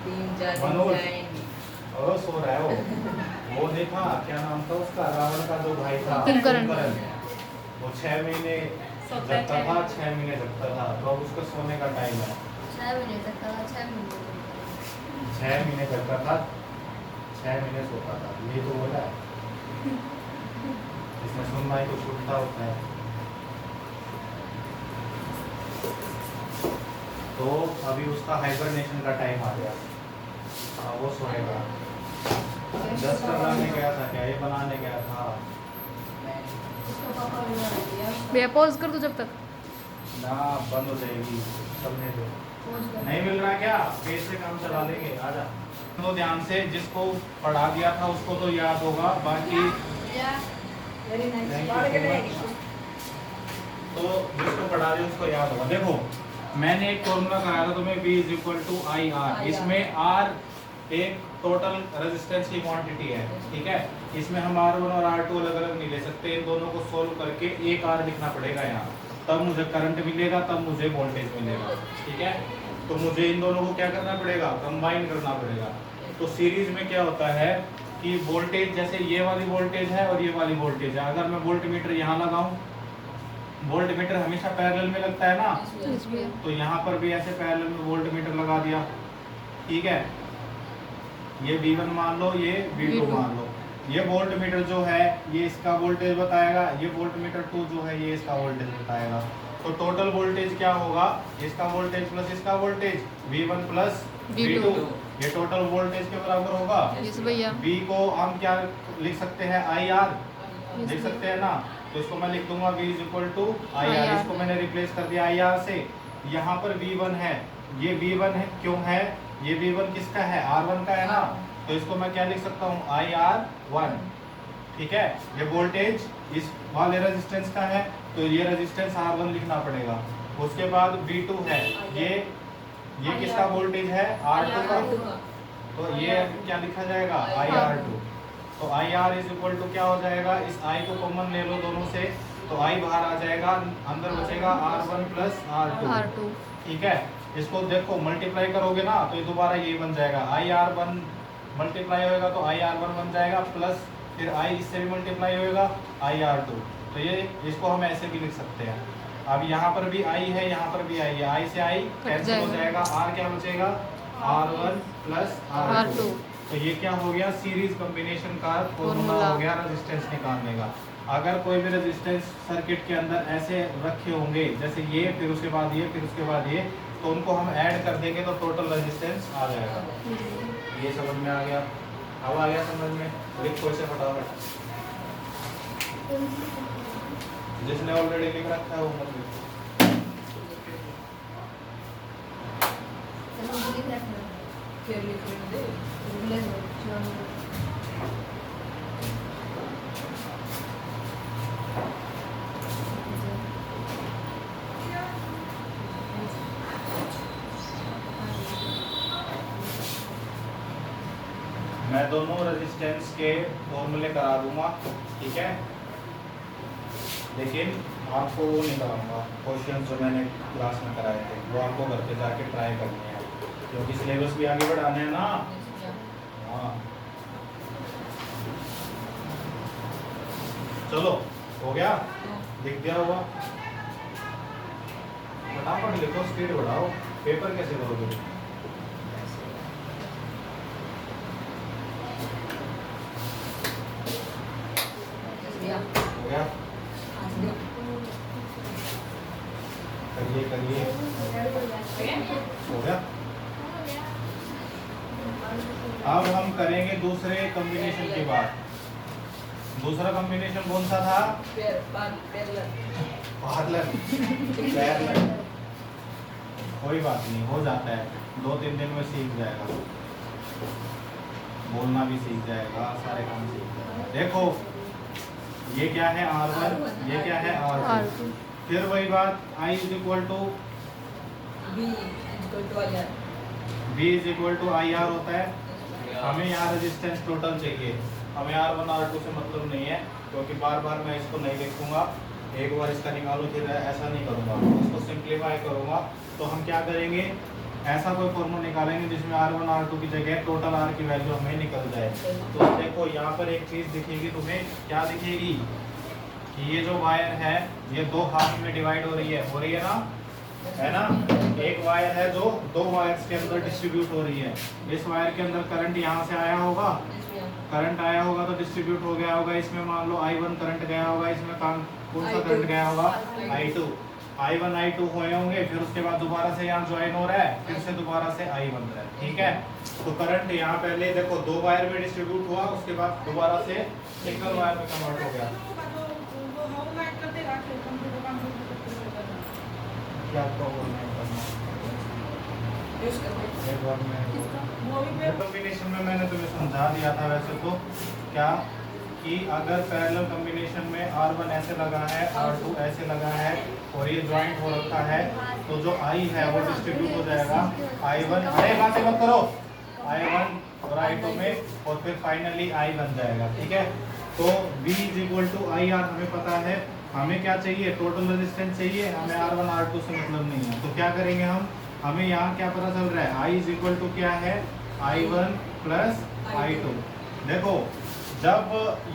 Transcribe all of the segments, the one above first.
तीन चार दिन मनोज। जाएंगे। और सो रहा है वो देखा क्या नाम था उसका, रावण का जो भाई था कुंभकर्ण। वो 6 महीने जगता था, 6 महीने जगता था, तो अब उसका सोने का टाइम है। 6 महीने तक का 6 महीने 6 महीने जगता था, 6 महीने सोता था, ये तो बोला है। इसमें सुनना ही तो छूटता होता है। तो अभी उसका हाइबरनेशन का टाइम आ गया, वो सोएगा। दस बनाने गया था क्या, ये बनाने गया था उसका पापा भी बना दिया भैया पॉज कर दो जब तक। ना, बंद हो जाएगी सबने जो पहुंच गया। नहीं मिल रहा क्या, पेज से काम चला लेंगे, आजा। तो ध्यान से, जिसको पढ़ा दिया था उसको तो याद होगा, बाकी या very Thank nice you so much. तो जिसको पढ़ा दिया उसको याद होगा। देखो मैंने एक फॉर्मूला कराया था तुम्हें, V is equal to I R. इसमें R एक टोटल रेजिस्टेंस की क्वांटिटी है, ठीक है। इसमें हम R1 और R2 अलग अलग नहीं ले सकते, इन दोनों को सोल्व करके एक R लिखना पड़ेगा यहाँ, तब मुझे करंट मिलेगा, तब मुझे वोल्टेज मिलेगा, ठीक है। तो मुझे इन दोनों को क्या करना पड़ेगा, कंबाइन करना पड़ेगा। तो सीरीज में क्या होता है कि वोल्टेज, जैसे ये वाली वोल्टेज है और ये वाली वोल्टेज है, अगर मैं वोल्ट मीटर यहाँ लगाऊं, वोल्ट मीटर हमेशा पैरेलल में लगता है ना, तो यहाँ पर भी ऐसे पैरेलल में वोल्ट मीटर लगा दिया, ठीक है। ये V1 मान लो, ये V2 मान लो। ये वोल्ट मीटर जो है ये इसका वोल्टेज बताएगा, ये वोल्ट मीटर 2 जो है ये इसका वोल्टेज बताएगा। तो टोटल वोल्टेज क्या होगा, इसका वोल्टेज प्लस इसका वोल्टेज, V1 प्लस V2, ये टोटल वोल्टेज के बराबर होगा। यस भैया। V को हम क्या लिख सकते हैं, IR लिख सकते हैं ना, तो इसको मैं लिख दूंगा V is equal to IR। इसको मैंने रिप्लेस कर दिया IR से। यहाँ पर V1 है, ये V1 है, क्यों है, ये V1 किसका है, R1 का है ना, तो इसको मैं क्या लिख सकता हूँ, IR1, ठीक है। ये वोल्टेज इस वाले रेजिस्टेंस का है, तो ये रेजिस्टेंस R1 लिखना पड़ेगा। उसके बाद V2 है, ये किसका वोल्टेज है, R2 का, तो ये क्या लिखा जाएगा, IR2। तो IR इज इक्वल टू क्या हो जाएगा, इस I को कॉमन ले लो दोनों से, तो I बाहर आ जाएगा, अंदर बचेगा R1 प्लस R2, ठीक है। इसको देखो मल्टीप्लाई करोगे ना तो ये दोबारा ये बन जाएगा, IR1 मल्टीप्लाई होएगा तो IR1 बन जाएगा, प्लस फिर I इससे भी मल्टीप्लाई होएगा IR2, तो ये इसको हम ऐसे भी लिख सकते हैं। अब यहाँ पर भी I है, यहाँ पर भी I है, I से I कैंसिल हो जाएगा, R क्या बचेगा, R1 प्लस R2। तो ये क्या हो गया, सीरीज कॉम्बिनेशन का फॉर्मूला हो गया रेजिस्टेंस निकालने का। अगर कोई भी रेजिस्टेंस सर्किट के अंदर ऐसे रखे होंगे, जैसे ये, फिर उसके बाद ये, फिर उसके बाद ये, तो उनको हम ऐड कर देंगे तो टोटल रेजिस्टेंस आ जाएगा। ये समझ में आ गया, अब आ गया समझ में, लिखो इसे फटाफट, जिसने ऑलरेडी लिख रखा है वो मत लिखो। चलो लिख रखना फिर लिख लेंगे। ले लो चलो मैं दोनों रेजिस्टेंस के फॉर्मूले करा दूंगा, ठीक है, लेकिन आपको वो नहीं कराऊंगा, क्वेश्चन जो मैंने क्लास में कराए थे वो आपको घर पे जाके ट्राई करने हैं, क्योंकि सिलेबस भी आगे बढ़ाने हैं ना। हाँ चलो, हो गया, लिख दिया होगा, फटाफट लिखो, स्पीड बढ़ाओ, पेपर कैसे करोगे। हो गया, करिए करिए, हो गया। अब हम करेंगे दूसरे कॉम्बिनेशन की बात। दूसरा कॉम्बिनेशन कौन सा था, पैरेलल। कोई बात नहीं, हो जाता है, 2-3 दिन में सीख जाएगा, बोलना भी सीख जाएगा, सारे काम सीख जाएगा। देखो ये क्या है R1, ये क्या है R2। फिर वही बात, I is equal to V is equal to IR होता है। हमें यहाँ रेजिस्टेंस टोटल चाहिए, हमें R1 R2 से मतलब नहीं है, क्योंकि बार बार मैं इसको नहीं लिखूंगा, एक बार इसका निकालूं फिर ऐसा नहीं करूंगा, इसको सिंप्लीफाई करूंगा। तो हम क्या करेंगे, ऐसा कोई फॉर्मूला निकालेंगे जिसमें R1 R2 की जगह टोटल R की वैल्यू हमें निकल जाए। तो देखो यहाँ पर एक चीज दिखेगी तुम्हें, क्या दिखेगी कि ये जो वायर है ये दो हाफ में डिवाइड हो रही है ना, है ना। एक वायर है जो दो वायर्स के अंदर डिस्ट्रीब्यूट हो रही है। इस वायर के अंदर करंट यहाँ से आया होगा, करंट आया होगा तो डिस्ट्रीब्यूट हो गया होगा। इसमें मान लो I1 करंट गया होगा, इसमें कौन सा करंट गया होगा, I1 I2 हुए होंगे। फिर उसके बाद दोबारा से यहाँ ज्वाइन हो रहा है, फिर से दोबारा से I बन रहा है, ठीक है। तो करंट यहाँ पहले देखो दो वायर में डिस्ट्रीब्यूट हुआ, उसके बाद दोबारा से सिंगल वायर में कन्वर्ट हो गया। क्या प्रॉब्लम है कॉम्बिनेशन में मैंने तुम्हें समझा दिया था वैसे तो, क्या कि अगर पैरेलल कॉम्बिनेशन में R1 ऐसे लगा है, R2 ऐसे लगा है और ये ज्वाइंट हो रखा है, तो जो I है वो डिस्ट्रीब्यूट हो जाएगा I1, अरे बातें मत करो, I1 और I2 में, और फिर फाइनली I बन जाएगा, ठीक है। तो V is equal to IR हमें पता है। हमें क्या चाहिए, टोटल रेजिस्टेंस चाहिए, हमें R1 R2 से मतलब नहीं है। तो क्या करेंगे हम, हमें यहाँ क्या पता चल रहा है, I इज इक्वल टू क्या है, I1 प्लस I2। देखो जब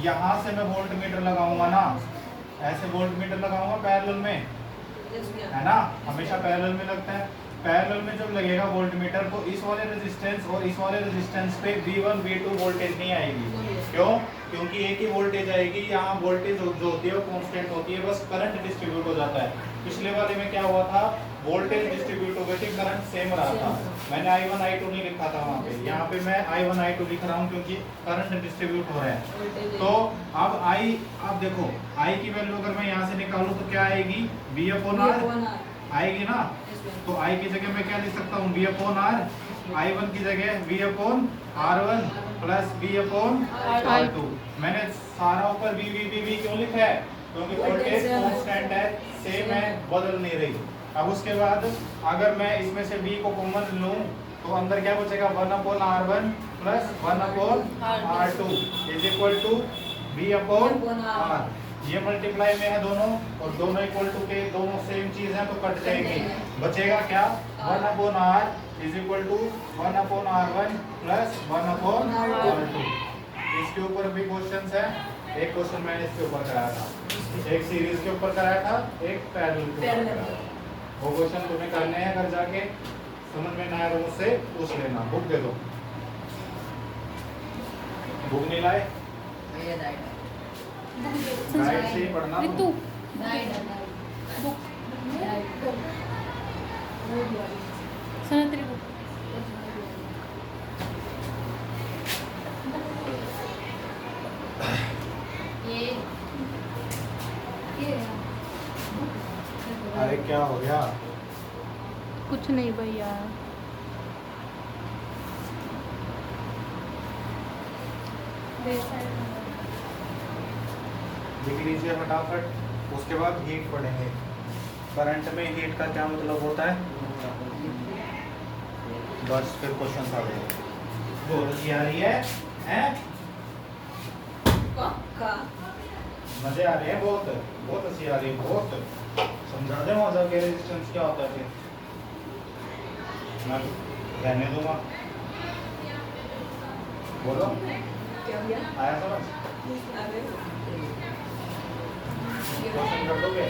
यहाँ से मैं वोल्ट मीटर लगाऊंगा ना, ऐसे वोल्ट मीटर लगाऊंगा पैरेलल में, है ना, हमेशा पैरेलल में लगता है। पैरेलल में जब लगेगा वोल्ट मीटर तो इस वाले रेजिस्टेंस और इस वाले रेजिस्टेंस पे V1 V2 वोल्टेज नहीं आएगी। क्यों? क्योंकि एक ही वोल्टेज आएगी। यहाँ वोल्टेज जो होती है वो कांस्टेंट होती है, बस करंट डिस्ट्रीब्यूट हो जाता है। पिछले वाले में क्या हुआ था, वोल्टेज डिस्ट्रीब्यूट हो गई थी, करंट सेम रहा था। मैंने I1 I2 नहीं लिखा था वहाँ पे, यहाँ पे मैं I1 I2 लिख रहा हूँ क्योंकि करंट डिस्ट्रीब्यूट हो रहा है। तो अब देखो I की वैल्यू अगर मैं यहाँ से निकालूँ तो क्या आएगी, V/R आएगी ना। तो I की जगह मैं क्या लिख सकता हूँ, V/R। I1 की जगह V/R1 प्लस V/R2। मैंने सारा ऊपर V क्यों लिखा है, क्योंकि वोल्टेज कांस्टेंट है, सेम है, बदल नहीं रही। अब उसके बाद अगर मैं इसमें से V को कॉमन लूं तो अंदर क्या बचेगा, 1/R1 plus 1/R2 is equal to V/R। ये मल्टीप्लाई में है दोनों, और दोनों इक्वल टू के दोनों सेम चीज है तो कट जाएंगे। बचेगा क्या, 1/R is equal to 1/R1 plus 1/R2। इसके ऊपर भी क्वेश्चंस है। एक क्वेश्चन मैंने इसके ऊपर कराया था, एक सीरीज के ऊपर कराया था, एक पैरेलल के ऊपर कराया था। वो क्वेश्चन तुम्हें करने हैं, घर जाके समझ में ना आए तो मुझसे पूछ लेना। बुक दे दो, बुक नहीं लाए, गाइड से ही पढ़ना। अरे क्या हो गया, कुछ नहीं भैया। लिख लीजिए फटाफट। उसके बाद हीट पढ़ेंगे। करंट में हीट का क्या मतलब होता है, बस फिर क्वेश्चन आ गए। बहुत अच्छी आ रही है, हैं? मजे आ रहे हैं, बहुत अच्छी आ रही है, बहुत। समझा दे वहाँ जाके रेजिस्टेंस क्या होता है, फिर मैं रहने दूंगा। बोलो, आया समझ, क्वेश्चन कर दोगे?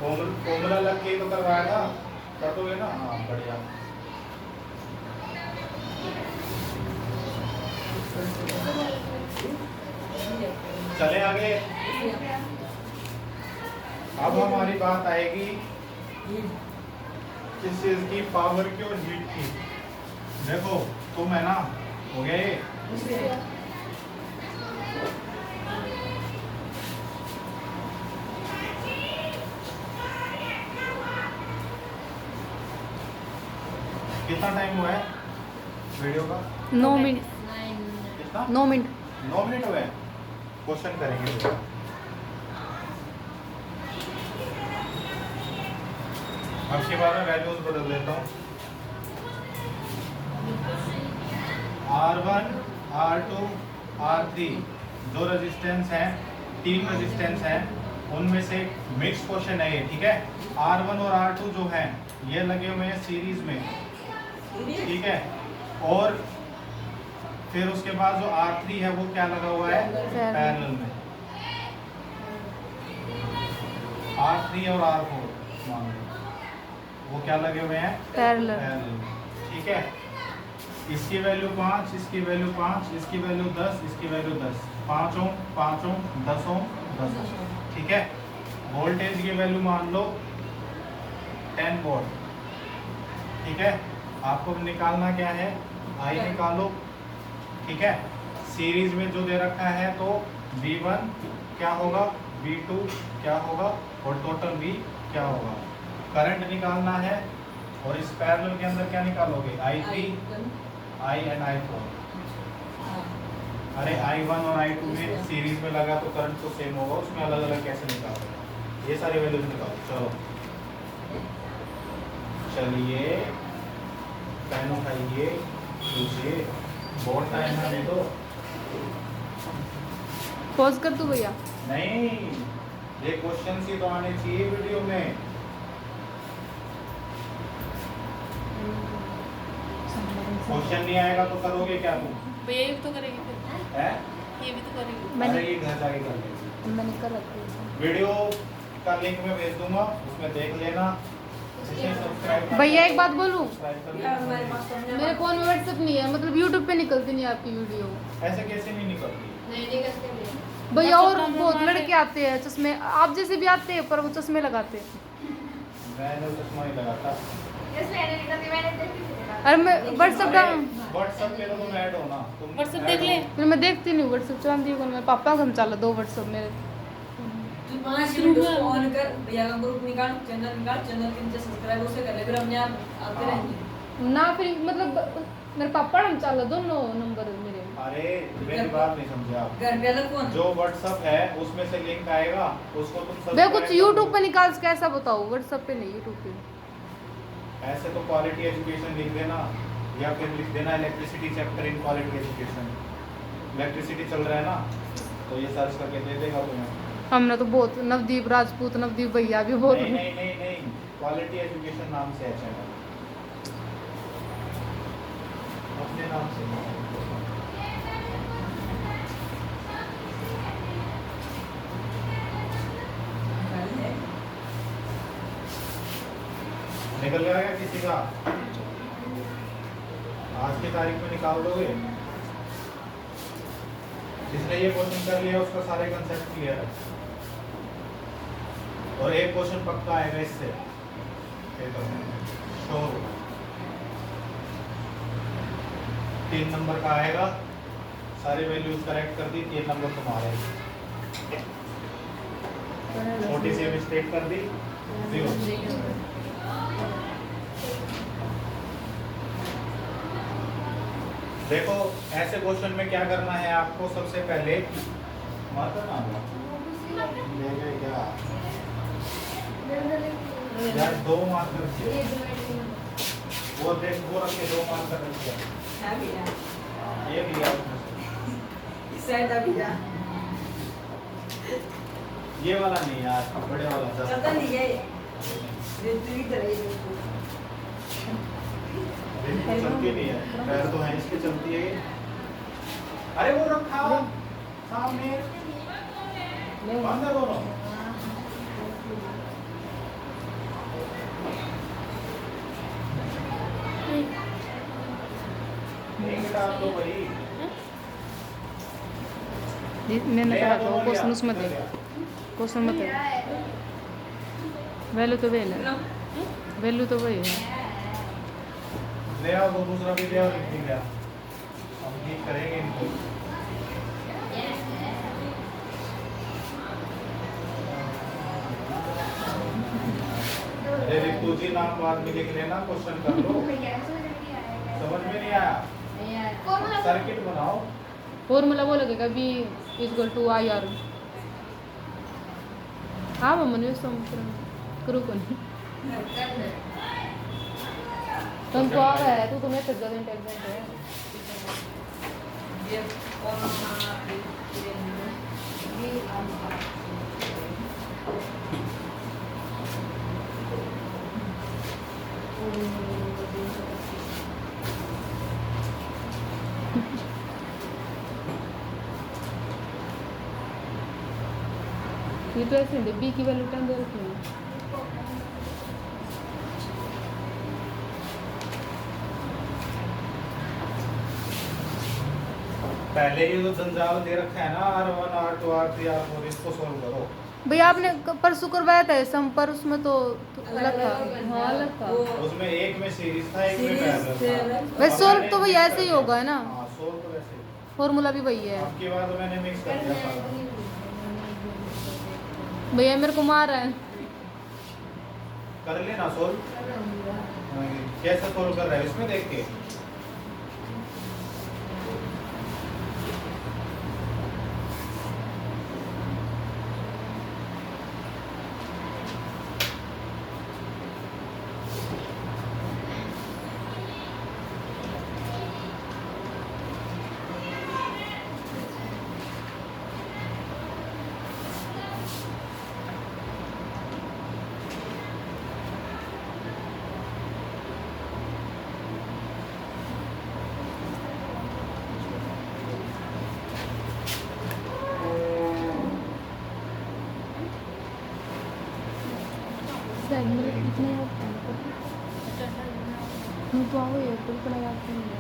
फॉर्मूला लग के तो करवाएगा, कर दोगे ना? हाँ बढ़िया। चले आगे। अब हमारी बात आएगी किस चीज की, पावर की और हीट की। देखो तुम है ना, हो गया ये, कितना टाइम हुआ है वीडियो का? 9 मिनट। कितना? 9 मिनट। 9 मिनट हुए। क्वेश्चन करेंगे। अब के बाद में वैल्यूज बदल देता हूँ। R1, R2, R3 जो रेजिस्टेंस है, 3 रेजिस्टेंस है, उनमें से मिक्स क्वेश्चन है ये, ठीक है। R1 और R2 जो है ये लगे हुए हैं सीरीज में, ठीक है। और फिर उसके बाद जो R3 है वो क्या लगा हुआ है, पैरेलल में। R3 और R4 मान लो वो क्या लगे हुए हैं, पैरेलल। में, ठीक है। इसकी वैल्यू 5, इसकी वैल्यू 5, इसकी वैल्यू 10, इसकी वैल्यू 10, 5 ओम 5 ओम 10 ओम 10 ओम, ठीक है। वोल्टेज की वैल्यू मान लो 10 वोल्ट, ठीक है। आपको निकालना क्या है, आई निकालो, ठीक है। सीरीज में जो दे रखा है तो V1 क्या होगा, V2 क्या होगा और टोटल V क्या होगा। करंट निकालना है और इस पैरेलल के अंदर क्या निकालोगे, I3 I एंड I4। अरे I1 और I2 में सीरीज में लगा तो करंट तो सेम होगा, उसमें अलग अलग कैसे निकालोगे, ये सारी वैल्यूज निकालो। चलो चलिए पेन उठाइए, लीजिए, बहुत टाइम है, नहीं तो पॉज कर दो भैया। नहीं, ये क्वेश्चन ही तो आने चाहिए वीडियो में। क्वेश्चन नहीं आएगा तो करोगे क्या तुम, भैया ये भी तो करेगी फिर, है? ये भी तो करेगी। मैंने- अरे ये घर जाके कर लेंगे। मैंने कर रखी है। वीडियो का लिंक मैं भेज दूंगा, उसमें देख लेना। इसे सब्सक्राइब भैया एक बात बोलूं, सब्सक्राइब कर यार हमारे लेना। पास तो मेरे फोन में व्हाट्सएप नहीं है, मतलब यूट्यूब पे निकलती नहीं आपकी वीडियो। ऐसे कैसे नहीं निकलती, नहीं करते हैं। भैया और WhatsApp बहुत नंबर लड़के आते हैं चश्मे, आप जैसे भी आते हैं पर वो चश्मे लगाते हैं। मैंने चश्मा नहीं लगाता। अरे मैं व्हाट्सएप डाल, व्हाट्सएप पे तो तुम ऐड हो ना, तुम व्हाट्सएप add देख ले। हो। फिर मैं देखती नहीं व्हाट्सएप, चलाती हूँ मेरे पापा का चला 2 व्हाट्सएप मेरे। तू 5 मिनट ऑन कर, भैया का ग्रुप निकाल, चैनल के नीचे सब्सक्राइब उसे कर ले, फिर अपने आप आते हाँ। रहेंगे। ना फिर मतलब मेरे पापा ने चला दोनों नंबर मेरे। अरे मेरी बात नहीं समझे आप, घर पे अलग कौन जो व्हाट्सएप है उसमें से लिंक आएगा, उसको तुम मैं सब्सक्राइब कुछ यूट्यूब पे निकाल के कैसा बताऊँ, व्हाट्सएप पे नहीं, यूट्यूब पे। ऐसे तो क्वालिटी एजुकेशन लिख देना, या फिर लिख देना electricity chapter in quality education. Electricity चल रहा है ना, तो ये सर्च करके दे देगा तुम्हें। हमने तो बहुत नवदीप राजपूत, नवदीप भैया भी बहुत। नहीं नहीं नहीं नहीं, क्वालिटी एजुकेशन नाम से है चैनल, अपने नाम से। निकल जाएगा किसी का, आज की तारीख में निकाल दोगे। जिसने ये क्वेश्चन कर लिया उसका सारे कंसेप्ट क्लियर है, और एक क्वेश्चन पक्का आएगा इससे पेपर में, श्योर। 3 नंबर का आएगा, सारे वैल्यूज करेक्ट कर दी, 3 नंबर तुम्हारे। छोटी सी मिस्टेक कर दी, 0। देखो ऐसे क्वेश्चन में क्या करना है आपको, सबसे पहले मार्कर ना ले गए क्या यार, 2 मार्कर रखिए, वो देख वो रखिए, 2 मार्कर रखिए। है भैया एक लिया उसमें से। इस साइड अभी जा ये वाला नहीं यार, बड़े वाला 10। पता नहीं है ये दूसरी तरह ये चलती नहीं है, पैर तो है इसके, चलती है ये। अरे वो रखा सामने, बंद है दोनों। नहीं बेटा आप तो वही मैंने कहा था दोनों क्वेश्चन लिया, उसमें दे, लिया। क्वेश्चन मत दे, वैल्यू तो वही है, वैल्यू तो वही है। ले आओ, वो दूसरा भी ले आओ, लिख भी गया, हम ठीक करेंगे इनको। अरे रितु जी नाम बाद में लिख लेना, क्वेश्चन कर लो। समझ में नहीं आया, सर्किट बनाओ। फॉर्मूला वो लगेगा V = IR। हाँ मम्मी उसको करूँ कौन तुमको आ रहा है, तू तुम्हें तक ज़्यादा इंटेलिजेंट है। ये कौन ये तो ऐसे दे बी की वैल्यू 10 दे रखी है। पहले ये जो जंजाल दे रखा है ना R1 R2 R3 R4 इसको सोल्व करो। भैया आपने परसों करवाया था सम पर उसमें तो अलग था। हाँ अलग था। उसमें एक में सीरीज था एक में पैरेलल था। वैसे सोल्व तो भैया ऐसे ही होगा है ना, हाँ सोल्व तो वैसे ही। फॉर्मूला भी वही है। आपकी बात तो मैंने मिक्स कर दिया सारा। भैया मेरे को मार रहा है। कर लेना सोल्व। कैसे सोल्व कर रहा है इसमें देख के। तो आओ ये बिल्कुल आती नहीं है।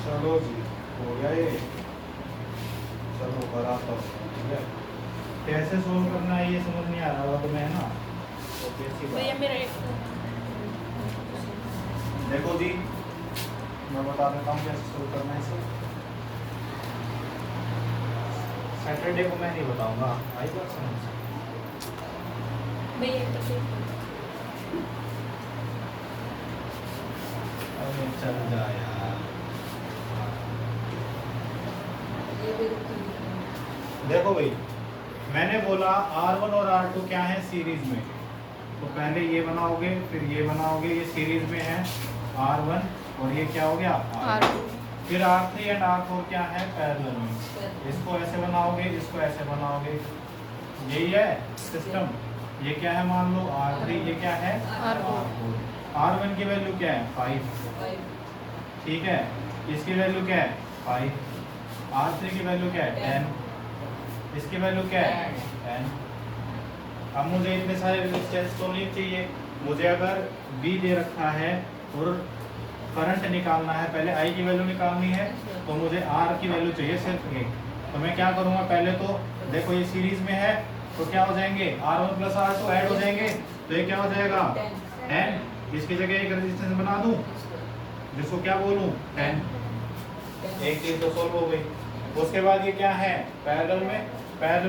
चलो जी हो गया ये। चलो कराता हूँ ठीक है। कैसे सोल्व करना है ये समझ नहीं आ रहा होगा तुम्हें है ना। तो कैसी भैया बात। मेरा एक देखो जी मैं बता देता हूँ कैसे सोल्व करना है इसे। सैटरडे को मैं नहीं बताऊंगा। आई बात समझ। भैया एक तो ठीक। अरे चल जा यार। देखो भाई मैंने बोला R1 और R2 क्या है सीरीज में, तो पहले ये बनाओगे फिर ये बनाओगे। ये सीरीज में है R1 और ये क्या हो गया R2। फिर R3 एंड R4 क्या है पैरेलल में। इसको ऐसे बनाओगे इसको ऐसे बनाओगे। यही है सिस्टम। ये क्या है मान लो R3 ये क्या है R4। R1 की वैल्यू क्या है 5 ठीक है। इसकी वैल्यू क्या है 5। R3 की वैल्यू क्या है 10। इसकी वैल्यू क्या है 10। अब मुझे इतने सारे रेजिस्टेंस तो नहीं चाहिए। मुझे अगर B दे रखा है और करंट निकालना है, पहले I की वैल्यू निकालनी है तो मुझे R की वैल्यू चाहिए सिर्फ एक। तो मैं क्या करूँगा पहले तो देखो ये सीरीज में है तो क्या हो जाएंगे R1 प्लस R2 ऐड हो जाएंगे तो ये क्या हो जाएगा 10। इसकी जगह एक रेजिस्टेंस बना दूं जिसको क्या बोलूं 10। एक चीज तो सोल्व हो गई। उसके बाद ये क्या है पैरेलल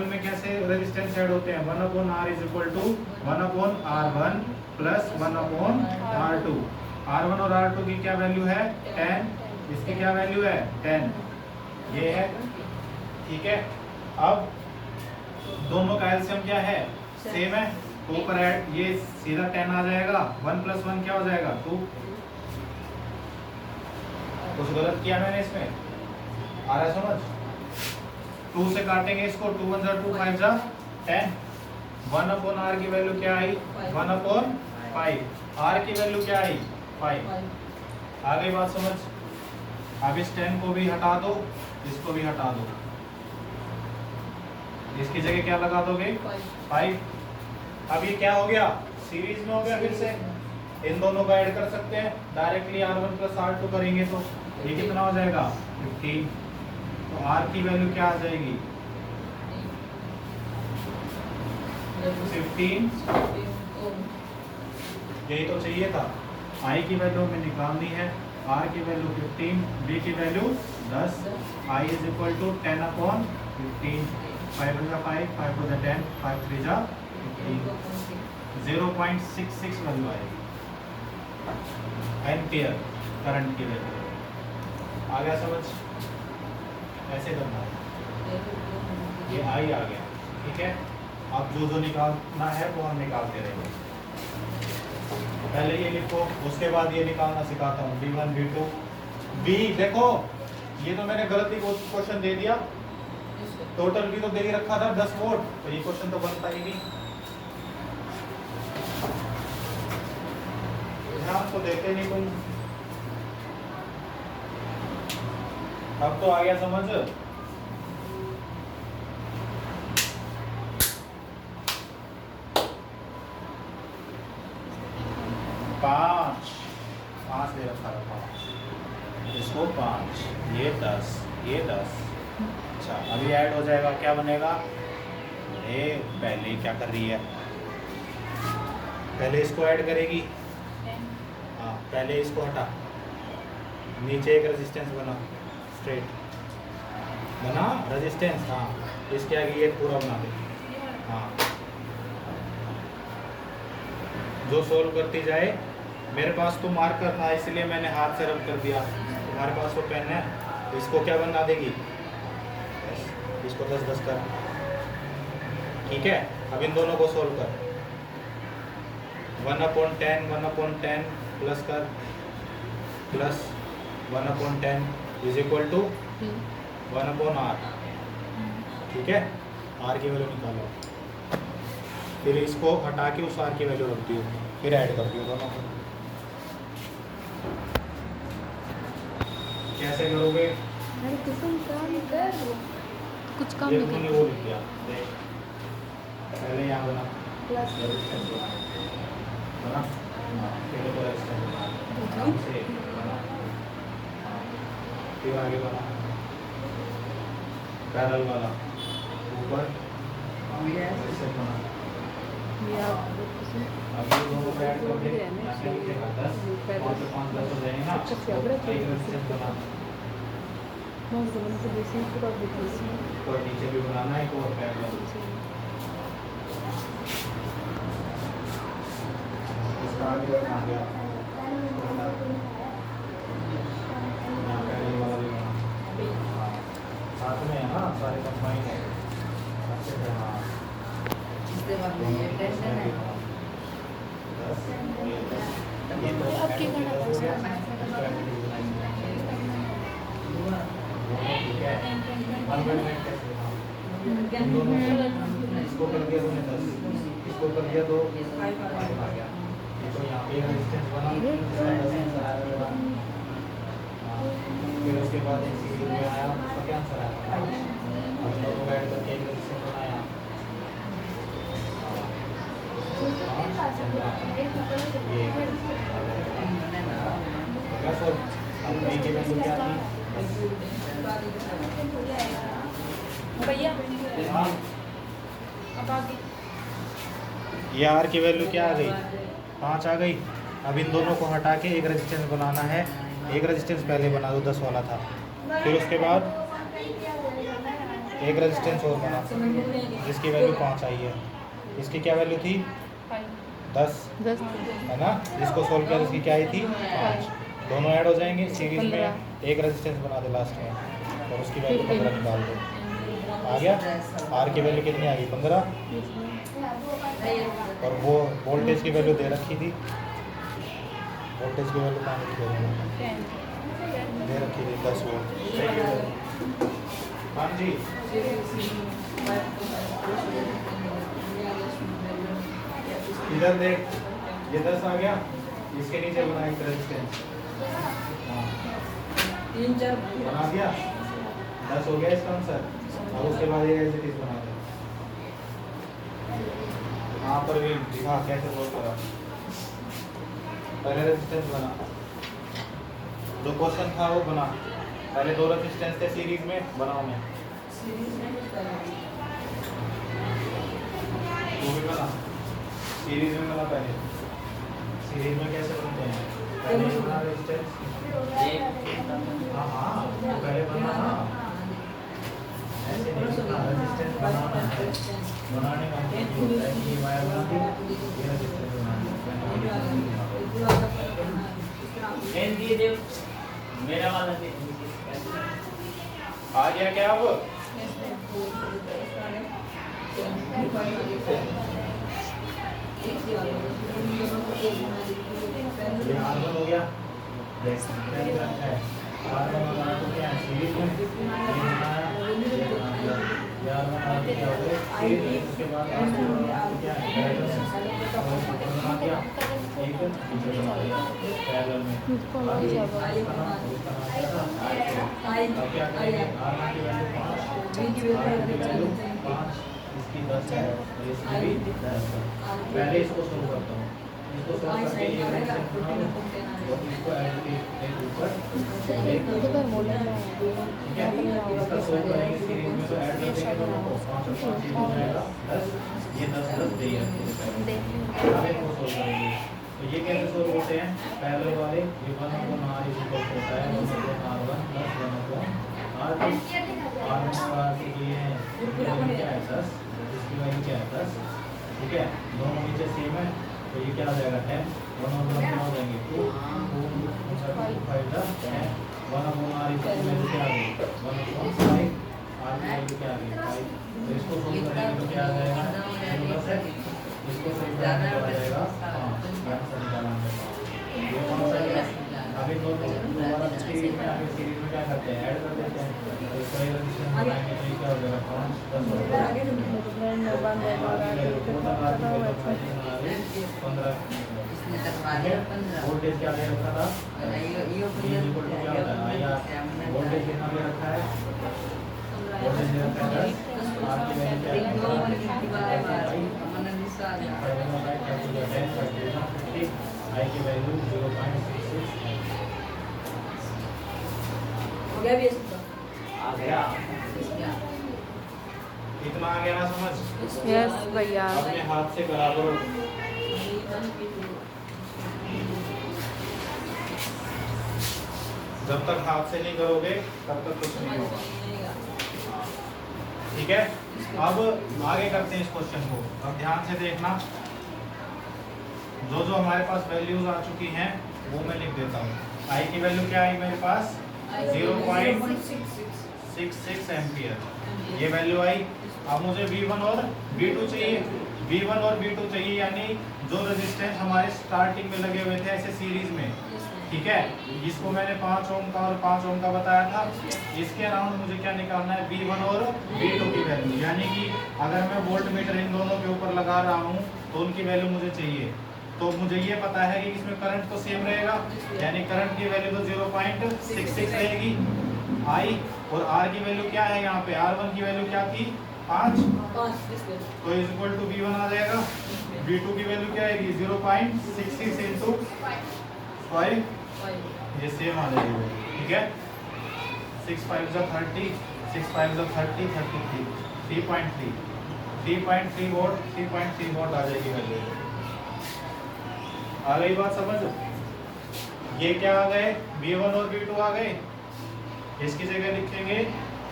में कैसे रेजिस्टेंस ऐड होते हैं 1/R is equal to 1/R1 plus 1/R2। R1 और R2 की क्या वैल्यू है 10। इसकी क्या वैल्यू है 10। ये है ठीक है। अब दोनों का एलसीएम क्या है सेम है तो ऊपर ऐड ये सीधा 10 आ जाएगा। 1 प्लस 1 क्या हो जाएगा 2। कुछ गलत किया मैंने इसमें आ रहा है समझ। 2 से काटेंगे इसको 2 1 2 5 10। 1/R की वैल्यू क्या आई 1/5। R की वैल्यू क्या आई 5। आ गई बात समझ। अब इस 10 को भी हटा दो इसको भी हटा दो। इसकी जगह क्या लगा दोगे 5। अब ये क्या हो गया सीरीज में हो गया। फिर से इन दोनों को ऐड कर सकते हैं डायरेक्टली R1 प्लस R2 करेंगे तो ये कितना हो जाएगा 15। तो R की वैल्यू क्या आ जाएगी 15। यही तो चाहिए था। I की वैल्यू हमें निकालनी है। R की वैल्यू 15 B की value 10। I is equal to 10/15। 5 1 5 5 2 10 5 3 15। 0.66 value आएगी एम्पियर करंट की वैल्यू। आ गया समझ। ऐसे करना है। ये आई आ गया ठीक है। अब जो निकालना है वो हम निकालते रहेंगे। पहले ये लिखो उसके बाद ये निकालना सिखाता हूँ B1 B2 B। देखो ये तो मैंने गलती क्वेश्चन दे दिया टोटल भी तो दे ही रखा था 10 वोल्ट, तो ये क्वेश्चन तो बनता ही नहीं। ध्यान तो देते नहीं तुम। अब तो आ गया समझ। पाँच दे रखा था, 5, इसको 5, ये 10, ये 10। अच्छा अभी ऐड हो जाएगा, क्या बनेगा? अरे पहले क्या कर रही है, पहले इसको ऐड करेगी। हाँ पहले इसको हटा, नीचे एक रेजिस्टेंस बना, स्ट्रेट बना रेजिस्टेंस। हाँ इसके आगे ये पूरा बना दे। हाँ जो सोल्व करती जाए। मेरे पास तो मार्कर था इसलिए मैंने हाथ से रब कर दिया, तुम्हारे पास तो पेन है, इसको क्या बना देगी? इसको 10-10 कर। ठीक है, अब इन दोनों को सोल्व कर। 1/10 1/10 प्लस कर, plus 1/10 is equal to 1/r। ठीक है, r की वैल्यू निकालो, फिर इसको हटा के उस r की वैल्यू रख दियो, फिर ऐड कर दियो दोनों को। कैसे करोगे? कुछ काम ये नहीं तुमने कर वो लिख दिया, देख पहले यहाँ बना प्लस बना, फिर ऊपर एक्सटेंड बना, आराम से बना, फिर आगे बना पैरेलल वाला, ऊपर ऐसे बना। अब ये दोनों को ऐड कर दे, यहाँ से लिखेगा 10 और फिर 5 10 हो जाएंगे ना, तो एक रेजिस्टेंस बना, और नीचे भी बनाना है, एक और पैरेलल। इसका आगे बना दिया, यहाँ पैरेलल वाला भी बना। हाँ साथ में है ना, सारे कंबाइन है, अच्छे से। हाँ ये तो अब क्या करना है? ठीक है, 1 मिनट कैसे? हाँ इसको कर दिया तुमने 10, इसको कर दिया तो 5 आ गया। ये तो यहाँ पे रेजिस्टेंस बना, फिर उसके बाद एक सीरीज में आया, उसका क्या आंसर आया? अब दोनों को ऐड करके एक रेजिस्टेंस बनाया। भैया हाँ अब आगे ये आर की वैल्यू क्या आ गई? 5 आ गई। अब इन दोनों को हटा के एक रेजिस्टेंस बनाना है। एक रेजिस्टेंस पहले बना दो, 10 वाला था, फिर उसके बाद एक रेजिस्टेंस और बना जिसकी वैल्यू 5 आई है। इसकी क्या वैल्यू थी? 10 है ना, जिसको सोल्व किया जिसकी क्या आई थी? 5। दोनों ऐड हो जाएंगे सीरीज में, एक रेजिस्टेंस बना दे लास्ट में और उसकी वैल्यू 15 निकाल दो। आ गया, आर की वैल्यू कितनी आ गई? 15। और वो वोल्टेज की वैल्यू दे रखी थी, वोल्टेज की वैल्यू कहाँ दे रखी थी? 10 वोल्ट। हाँ जी, इधर देख, ये 10 आ गया, इसके नीचे बना एक रेजिस्टेंस। हाँ 3-4 बना दिया, 10 हो गया इसका आंसर। अब उसके बाद ये एज इट इज बना दे। यहाँ पर भी दिखा कैसे सोल्व करा। पहले रेजिस्टेंस बना, जो क्वेश्चन था वो बना। पहले 2 रेजिस्टेंस थे सीरीज में, बनाओ मैं वो भी बना, सीरीज में बना। पहले सीरीज में कैसे बनते हैं? पहले ये बना रेजिस्टेंस, हाँ हाँ पहले बना ना, ऐसे नहीं बना। रेजिस्टेंस बनाना है, बनाने का मतलब होता है कि ये वायर बना दी, ये रेजिस्टेंस बना दी। मेरा वाला दे। आ गया क्या अब? ये R1 हो गया, है R1 और R2 क्या है सीरीज में, ये बनाया, ये बना दिया, ये R1 R2 क्या हो गए सीरीज में, उसके बाद R2 और R2 क्या है पैरेलल में, और इसको बना दिया, एक पीछे बना दिया पैरेलल में, मुझको अब लग ये जाएगा। इसका नाम क्या था R4, अब क्या करेंगे R1 की वैल्यू 5, V की R2 की वैल्यू वैल्यू 5, इसकी 10 है और इसकी भी 10 है। पहले इसको सोल्व करता हूँ, इसको सोल्व करके ये रेडियस बनाओ और इसको ऐड एक ऊपर एक तो फिर मोटर में ठीक है, इसका सोल्व करेंगे सीरीज में तो ऐड कर देंगे दोनों को 5 और 5 हो जाएगा 10, ये 10 10 दे अब इनको सोल्व करेंगे। तो ये कैसे सोल्व होते हैं पैरेलल वाले, ये 1 upon r is equal to होता है 1 upon r1 plus 1 upon r2, r1 और r2 के लिए इसकी वैल्यू क्या है 10, इसकी वैल्यू क्या है 10, ठीक है, दोनों नीचे सेम है तो ये क्या हो जाएगा 10, 1 और 1 क्या हो जाएंगे 2 5 10, 1 अपॉन r इसकी वैल्यू क्या आ गई 1 अपॉन 5, r की वैल्यू क्या आ गई 5, तो इसको सोल्व करेंगे तो क्या आ जाएगा 10 है, इसको सोल्व करेंगे तो आ जाएगा 5, आंसर निकाला हमने, ये कौन सा है अभी दोनों दोबारा सीरीज में आगे सीरीज में क्या करते हैं ऐड कर देते हैं, तो इसका ये रेजिस्टेंस बनाएंगे तो ये क्या हो जाएगा 5 10 हो जाएगा, आगे से वोल्टेज क्या दे रखा था क्या होता है IR, वोल्टेज कितना दे रखा है, वोल्टेज दे रखा है 10, R की वैल्यू क्या है I की वैल्यू 0.66 है। हो गया भी ये सब आ गया इतना आ गया ना समझ, यस भैया। अपने हाथ से बराबर जब तक हाथ से नहीं करोगे तब तक कुछ नहीं होगा, ठीक है। अब आगे करते हैं इस क्वेश्चन को, अब ध्यान से देखना, जो जो हमारे पास वैल्यूज आ चुकी हैं वो मैं लिख देता हूँ। आई की वैल्यू क्या आई मेरे पास 0.66 एम्पियर, ये वैल्यू आई। अब मुझे V1 और V2 चाहिए, V1 और V2 चाहिए, यानी जो रेजिस्टेंस हमारे स्टार्टिंग में लगे हुए थे ऐसे सीरीज में, ठीक है, जिसको मैंने 5 ओम का और 5 ओम का बताया था, इसके अराउंड मुझे क्या निकालना है V1 और V2 की वैल्यू, यानी कि अगर मैं वोल्ट मीटर इन दोनों के ऊपर लगा रहा हूँ तो उनकी वैल्यू मुझे चाहिए। तो मुझे ये पता है कि इसमें करंट तो सेम रहेगा, यानी करंट की वैल्यू तो 0.66 रहेगी आई, और R की वैल्यू क्या है यहाँ पे, R1 की वैल्यू क्या थी 5, तो इज इक्वल टू V1 आ जाएगा, V2 की वैल्यू क्या आएगी 0.66 इंटू 5, ये सेम आ जाएगी, ठीक है, 6 5 30, 6 5 30, 33, 3.3 वोल्ट, 3.3 वोल्ट आ जाएगी वैल्यू। आ गई बात समझ, ये क्या आ गए V1 और V2 आ गए, इसकी जगह लिखेंगे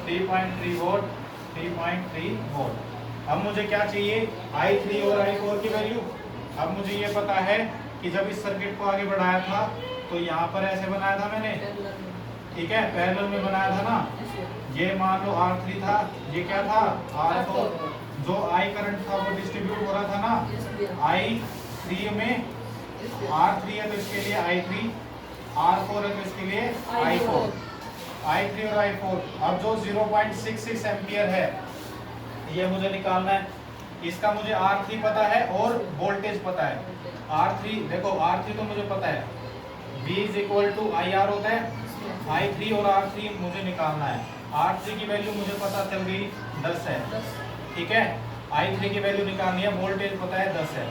3.3 वोल्ट, 3.3 वोल्ट। अब मुझे क्या चाहिए I3 और I4 की वैल्यू। अब मुझे ये पता है कि जब इस सर्किट को आगे बढ़ाया था तो यहाँ पर ऐसे बनाया था मैंने, ठीक है, पैरेलल में बनाया था ना, ये मान लो R3 था, ये क्या था R4, जो I करंट था वो डिस्ट्रीब्यूट हो रहा था ना I3 में, R3 है तो इसके लिए I3, R4 है तो इसके लिए I4, I3 और I4। अब जो 0.66 एम्पियर है ये मुझे निकालना है, इसका मुझे R3 पता है और वोल्टेज पता है। R3 देखो, R3 तो मुझे पता है, V is equal to IR होता है, I3 और R3 मुझे निकालना है। R3 की वैल्यु मुझे पता चल गई 10 है, ठीक है, I3 की वैल्यू निकालनी है, वोल्टेज पता है 10 है,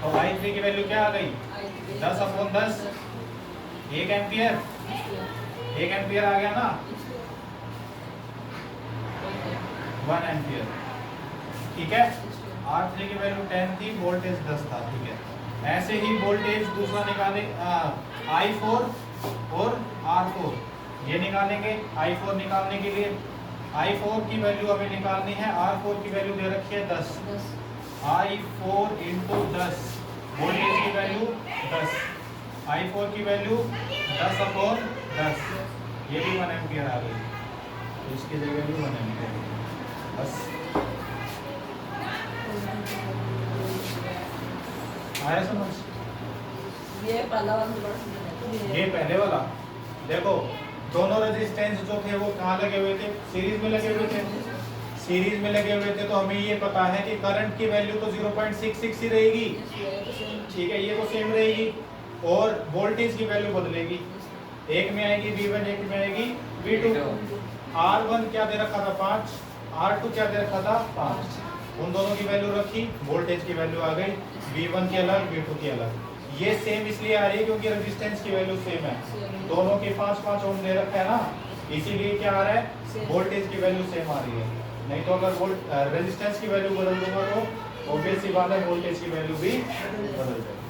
तो I3 की वैल्यू क्या आ गई 10 अपॉन 10, 1 एम्पियर, 1 एम्पियर आ गया ना, 1 एम्पियर, ठीक है। R3 की वैल्यू 10 थी, वोल्टेज 10 था, ठीक है। ऐसे ही वोल्टेज दूसरा निकाले I4 और R4, ये निकालेंगे। I4 निकालने के लिए I4 की वैल्यू हमें निकालनी है, R4 की वैल्यू दे रखी है 10, I4 इंटू 10, वोल्टेज की वैल्यू 10, I4 की वैल्यू 10 अपॉन 10, ये भी 1 एम्पियर आ गई, तो इसकी जगह भी 1 एम्पियर, बस आया समझ। ये पहला वाला ये पहले वाला देखो, दोनों रेजिस्टेंस जो थे वो कहाँ लगे हुए थे? सीरीज में लगे हुए थे। सीरीज में लगे हुए थे तो हमें ये पता है कि करंट की वैल्यू तो 0.66 ही रहेगी, ठीक है, ये तो सेम रहेगी, और वोल्टेज की वैल्यू बदलेगी, एक में आएगी V1, एक में आएगी V2। R1 क्या दे रखा था 5, R2 क्या दे रखा था 5, उन दोनों की वैल्यू रखी, वोल्टेज की वैल्यू आ गई, V1 की अलग V2 की अलग। ये सेम इसलिए आ रही है क्योंकि रेजिस्टेंस की वैल्यू सेम है, दोनों की 5-5 ओम दे रखा है ना, इसीलिए क्या आ रहा है, वोल्टेज की वैल्यू सेम आ रही है। नहीं तो अगर रेजिस्टेंस की वैल्यू बदल दूंगा तो ऑब्वियस सी बात है वोल्टेज की वैल्यू भी बदल जाएगी।